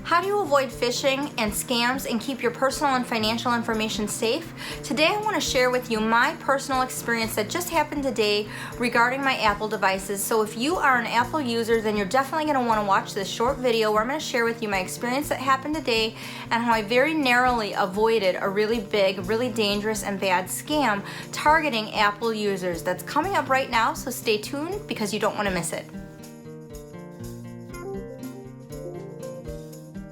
How do you avoid phishing and scams and keep your personal and financial information safe? Today I want to share with you my personal experience that just happened today regarding my Apple devices. So if you are an Apple user, then you're definitely going to want to watch this short video where I'm going to share with you my experience that happened today and how I very narrowly avoided a really big, really dangerous and bad scam targeting Apple users. That's coming up right now, so stay tuned because you don't want to miss it.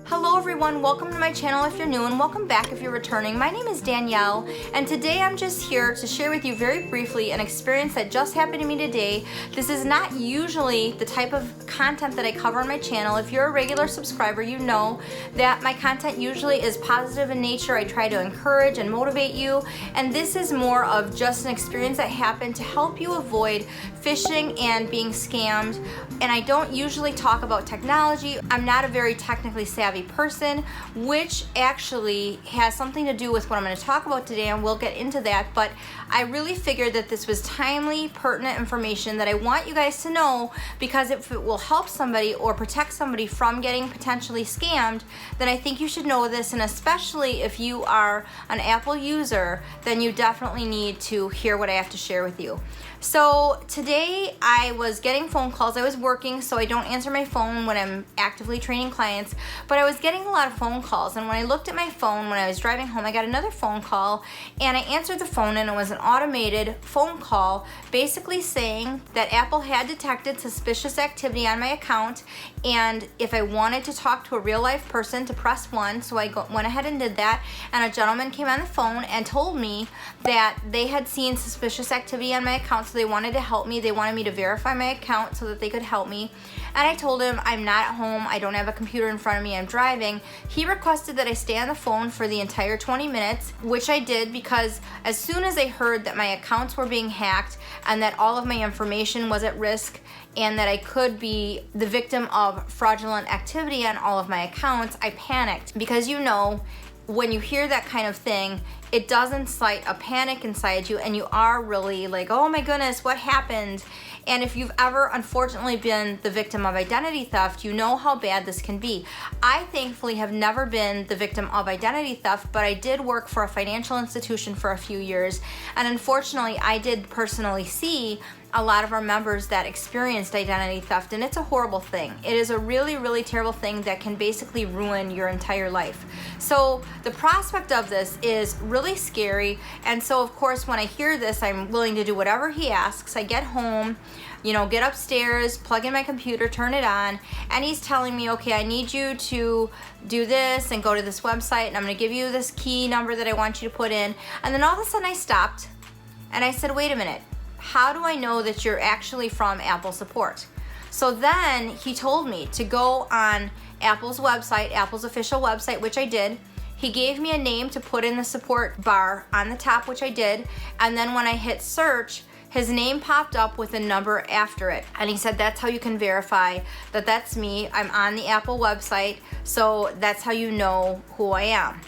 Hello everyone, welcome to my channel if you're new and welcome back if you're returning. My name is Danielle and today I'm just here to share with you very briefly an experience that just happened to me today. This is not usually the type of content that I cover on my channel. If you're a regular subscriber, you know that my content usually is positive in nature. I try to encourage and motivate you, and this is more of just an experience that happened to help you avoid phishing and being scammed. And I don't usually talk about technology. I'm not a very technically savvy person, which actually has something to do with what I'm going to talk about today, and we'll get into that. But I really figured that this was timely, pertinent information that I want you guys to know, because if it will help somebody or protect somebody from getting potentially scammed, then I think you should know this. And especially if you are an Apple user, then you definitely need to hear what I have to share with you. So today I was getting phone calls. I was working, so I don't answer my phone when I'm actively training clients, but I was getting a lot of phone calls. And when I looked at my phone when I was driving home, I got another phone call, and I answered the phone, and it was an automated phone call basically saying that Apple had detected suspicious activity on my account, and if I wanted to talk to a real life person, to press 1. So I went ahead and did that, and a gentleman came on the phone and told me that they had seen suspicious activity on my account, so they wanted to help me. They wanted me to verify my account so that they could help me. And I told him I'm not at home, I don't have a computer in front of me, I'm driving. He requested that I stay on the phone for the entire 20 minutes, which I did, because as soon as I heard that my accounts were being hacked and that all of my information was at risk and that I could be the victim of fraudulent activity on all of my accounts, I panicked. Because you know, when you hear that kind of thing, it does incite a panic inside you, and you are really like, oh my goodness, what happened? And if you've ever unfortunately been the victim of identity theft, you know how bad this can be. I thankfully have never been the victim of identity theft, but I did work for a financial institution for a few years, and unfortunately I did personally see a lot of our members that experienced identity theft, and it's a horrible thing. It is a really, really terrible thing that can basically ruin your entire life. So the prospect of this is really scary, and so of course when I hear this, I'm willing to do whatever he asks. I get home, you know, get upstairs, plug in my computer, turn it on, and he's telling me, okay, I need you to do this and go to this website, and I'm gonna give you this key number that I want you to put in. And then all of a sudden I stopped and I said, wait a minute, how do I know that you're actually from Apple support? So then he told me to go on Apple's website, Apple's official website, which I did. He gave me a name to put in the support bar on the top, which I did. And then when I hit search, his name popped up with a number after it. And he said, that's how you can verify that that's me. I'm on the Apple website, so that's how you know who I am.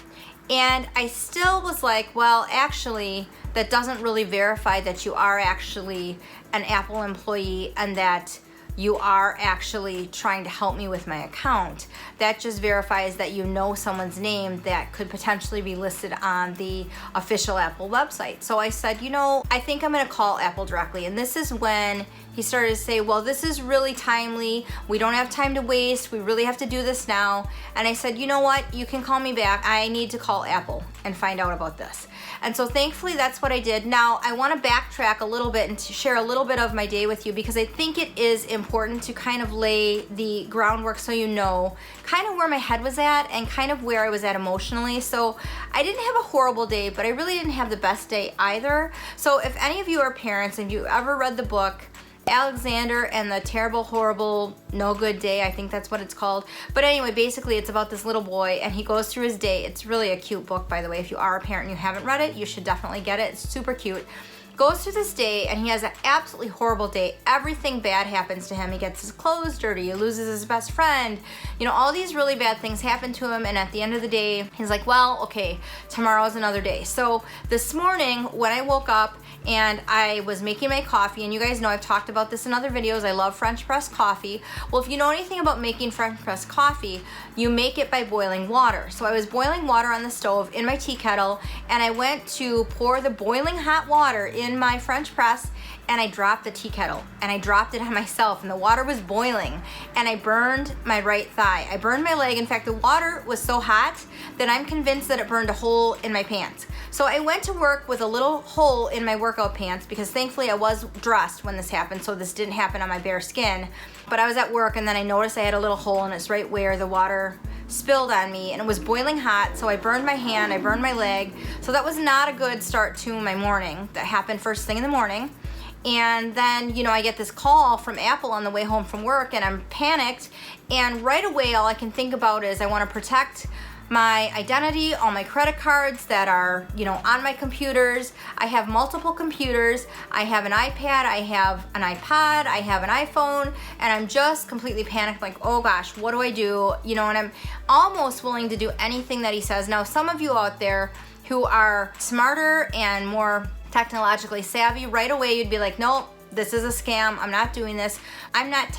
And I still was like, well, actually, that doesn't really verify that you are actually an Apple employee and that you are actually trying to help me with my account. That just verifies that you know someone's name that could potentially be listed on the official Apple website. So I said, you know, I think I'm gonna call Apple directly. And this is when he started to say, well, this is really timely. We don't have time to waste. We really have to do this now. And I said, you know what? You can call me back. I need to call Apple and find out about this. And so thankfully that's what I did. Now I want to backtrack a little bit and to share a little bit of my day with you, because I think it is important to kind of lay the groundwork so you know kind of where my head was at and kind of where I was at emotionally. So I didn't have a horrible day, but I really didn't have the best day either. So if any of you are parents and you ever read the book Alexander and the Terrible, Horrible, No Good Day, I think that's what it's called. But anyway, basically it's about this little boy and he goes through his day. It's really a cute book, by the way. If you are a parent and you haven't read it, you should definitely get it. It's super cute. goes through this day and he has an absolutely horrible day. Everything bad happens to him. He gets his clothes dirty, he loses his best friend, you know, all these really bad things happen to him, and at the end of the day, he's like, well, okay, tomorrow's another day. So this morning when I woke up and I was making my coffee, and you guys know I've talked about this in other videos, I love French press coffee. Well, if you know anything about making French press coffee, you make it by boiling water. So I was boiling water on the stove in my tea kettle, and I went to pour the boiling hot water in my French press, and I dropped the tea kettle, and I dropped it on myself, and the water was boiling, and I burned my right thigh. I burned my leg. In fact, the water was so hot that I'm convinced that it burned a hole in my pants. So I went to work with a little hole in my workout pants, because thankfully I was dressed when this happened, so this didn't happen on my bare skin. But I was at work, and then I noticed I had a little hole, and it's right where the water spilled on me, and it was boiling hot, so I burned my hand, I burned my leg. So that was not a good start to my morning. That happened first thing in the morning. And then, you know, I get this call from Apple on the way home from work, and I'm panicked, and right away all I can think about is I want to protect my identity, all my credit cards that are, you know, on my computers. I have multiple computers. I have an iPad, I have an iPod, I have an iPhone, and I'm just completely panicked, like, oh gosh, what do I do? You know, and I'm almost willing to do anything that he says. Now, some of you out there who are smarter and more technologically savvy, right away you'd be like, nope, this is a scam, I'm not doing this. I'm not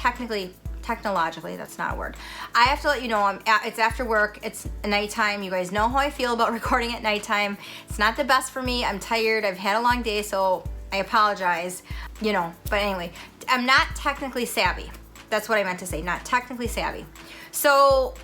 technologically, that's not a word. I have to let you know, it's after work, it's nighttime. You guys know how I feel about recording at nighttime. It's not the best for me. I'm tired, I've had a long day, so I apologize, you know. But anyway, I'm not technically savvy. That's what I meant to say, not technically savvy. So,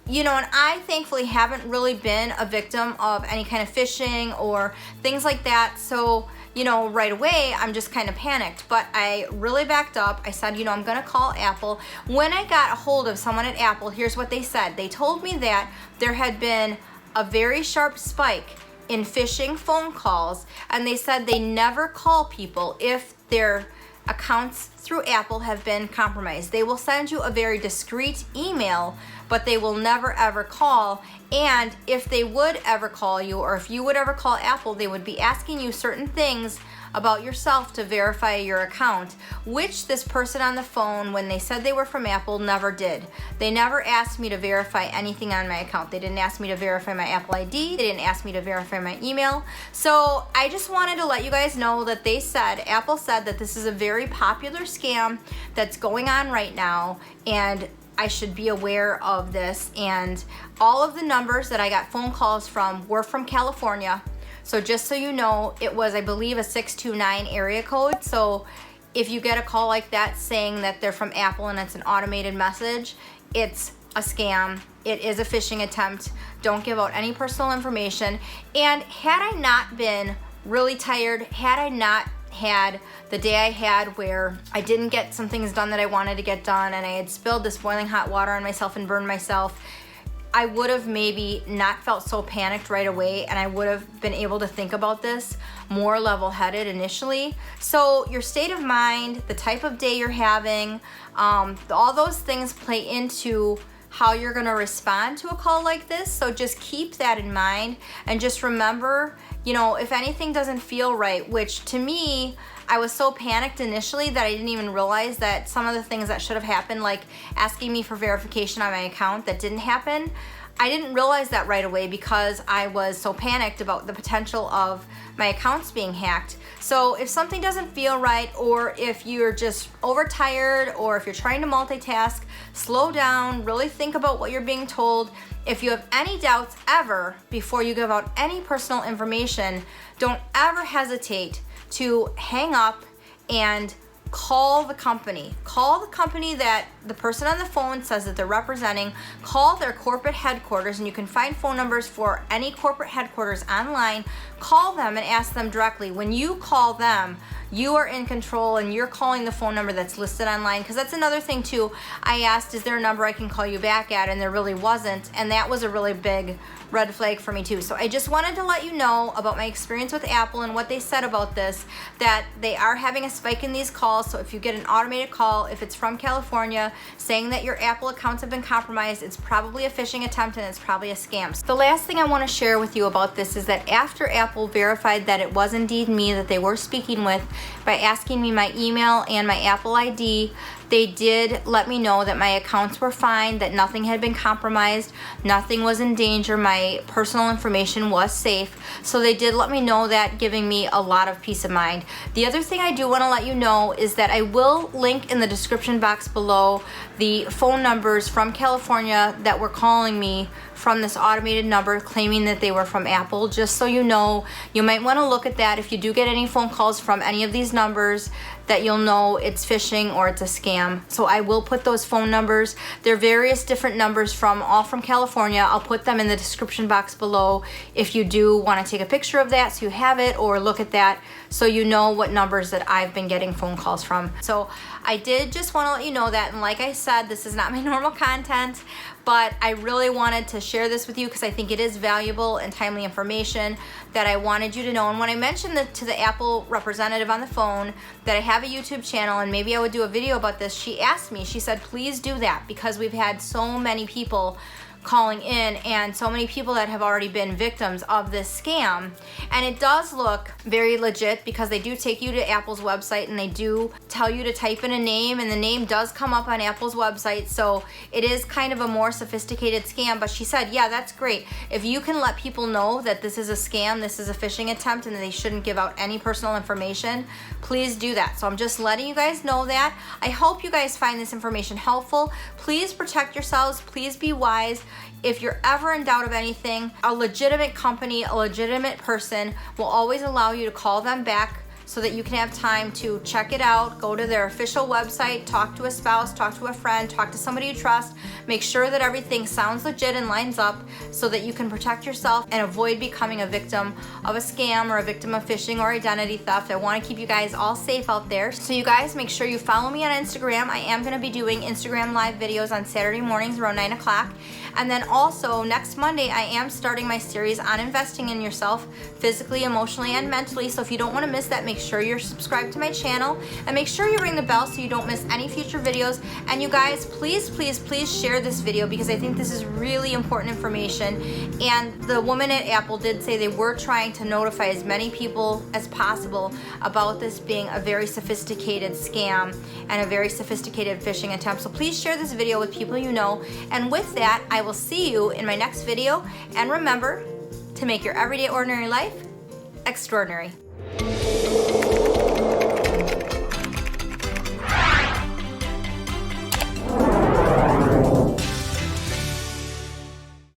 you know, and I thankfully haven't really been a victim of any kind of phishing or things like that. So, you know, right away, I'm just kind of panicked, but I really backed up. I said, you know, I'm gonna call Apple. When I got a hold of someone at Apple, here's what they said. They told me that there had been a very sharp spike in phishing phone calls, and they said they never call people if their accounts through Apple have been compromised. They will send you a very discreet email, but they will never ever call. And if they would ever call you, or if you would ever call Apple, they would be asking you certain things about yourself to verify your account, which this person on the phone, when they said they were from Apple, never did. They never asked me to verify anything on my account. They didn't ask me to verify my Apple ID. They didn't ask me to verify my email. So I just wanted to let you guys know that Apple said that this is a very popular scam that's going on right now, and I should be aware of this. And all of the numbers that I got phone calls from were from California. So just so you know, it was, I believe, a 629 area code. So if you get a call like that saying that they're from Apple and it's an automated message, it's a scam. It is a phishing attempt. Don't give out any personal information. And had I not been really tired, had I not had the day I had where I didn't get some things done that I wanted to get done, and I had spilled this boiling hot water on myself and burned myself, I would have maybe not felt so panicked right away, and I would have been able to think about this more level-headed initially. So your state of mind, the type of day you're having, all those things play into how you're gonna respond to a call like this. So just keep that in mind, and just remember, you know, if anything doesn't feel right, which to me, I was so panicked initially that I didn't even realize that some of the things that should have happened, like asking me for verification on my account, that didn't happen. I didn't realize that right away because I was so panicked about the potential of my accounts being hacked. So if something doesn't feel right, or if you're just overtired, or if you're trying to multitask, slow down, really think about what you're being told. If you have any doubts ever before you give out any personal information, don't ever hesitate to hang up and call the company. Call the company that the person on the phone says that they're representing. Call their corporate headquarters, and you can find phone numbers for any corporate headquarters online. Call them and ask them directly. When you call them, you are in control, and you're calling the phone number that's listed online, because that's another thing too. I asked, is there a number I can call you back at, and there really wasn't, and that was a really big red flag for me too. So I just wanted to let you know about my experience with Apple and what they said about this, that they are having a spike in these calls. So if you get an automated call, if it's from California saying that your Apple accounts have been compromised, it's probably a phishing attempt and it's probably a scam. So the last thing I want to share with you about this is that after Apple verified that it was indeed me that they were speaking with by asking me my email and my Apple ID, they did let me know that my accounts were fine, that nothing had been compromised, nothing was in danger, my personal information was safe. So they did let me know that, giving me a lot of peace of mind. The other thing I do want to let you know is that I will link in the description box below the phone numbers from California that were calling me from this automated number claiming that they were from Apple. Just so you know, you might want to look at that if you do get any phone calls from any of these numbers, that you'll know it's phishing or it's a scam. So I will put those phone numbers. There are various different numbers all from California. I'll put them in the description box below if you do want to take a picture of that so you have it, or look at that so you know what numbers that I've been getting phone calls from. So I did just want to let you know that, and like I said, this is not my normal content, but I really wanted to share this with you because I think it is valuable and timely information that I wanted you to know. And when I mentioned to the Apple representative on the phone that I have a YouTube channel and maybe I would do a video about this, she asked me, she said, please do that, because we've had so many people calling in and so many people that have already been victims of this scam. And it does look very legit because they do take you to Apple's website and they do tell you to type in a name, and the name does come up on Apple's website. So it is kind of a more sophisticated scam. But she said, yeah, that's great. If you can let people know that this is a scam, this is a phishing attempt, and they shouldn't give out any personal information, please do that. So I'm just letting you guys know that. I hope you guys find this information helpful. Please protect yourselves. Please be wise. If you're ever in doubt of anything, a legitimate company, a legitimate person will always allow you to call them back so that you can have time to check it out, go to their official website, talk to a spouse, talk to a friend, talk to somebody you trust, make sure that everything sounds legit and lines up so that you can protect yourself and avoid becoming a victim of a scam or a victim of phishing or identity theft. I want to keep you guys all safe out there. So you guys make sure you follow me on Instagram. I am going to be doing Instagram live videos on Saturday mornings around 9 o'clock. And then also next Monday, I am starting my series on investing in yourself physically, emotionally, and mentally. So if you don't want to miss that, make sure you're subscribed to my channel and make sure you ring the bell so you don't miss any future videos. And you guys, please, please, please share this video because I think this is really important information. And the woman at Apple did say they were trying to notify as many people as possible about this being a very sophisticated scam and a very sophisticated phishing attempt. So please share this video with people you know. And with that, I will see you in my next video. And remember to make your everyday ordinary life extraordinary.